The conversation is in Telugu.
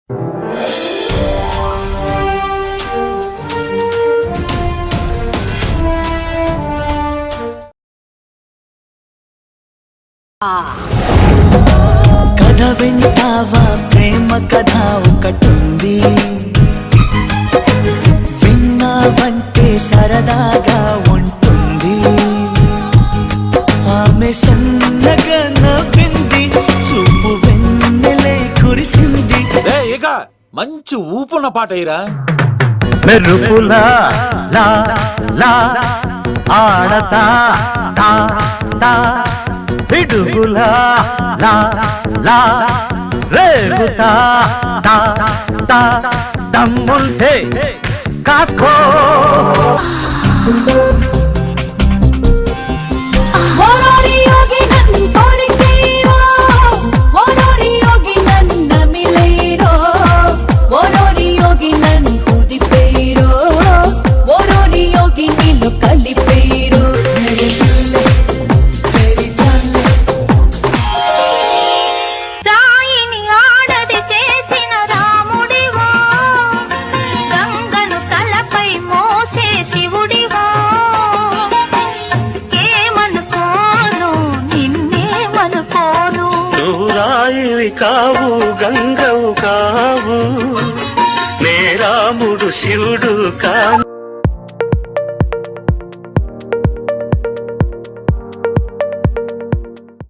కథ వింటావా ప్రేమ కథ ఒకటుంది, విన్నావంటే సరదాగా ఉంటుంది. ఆమె సన్నగా నవ్వింది, చూపు వెన్నెలై కురిసింది. ఇక మంచి ఊపున్న పాట అయ్యరా. మెరుపులా లా లా ఆడతా తా తా, పిడుగులా లా లా రేగుతా తా తా, దమ్ముంటే కాస్కో. రాయివి కావు గంగవు కావు, నే రాముడు శివుడు కాను.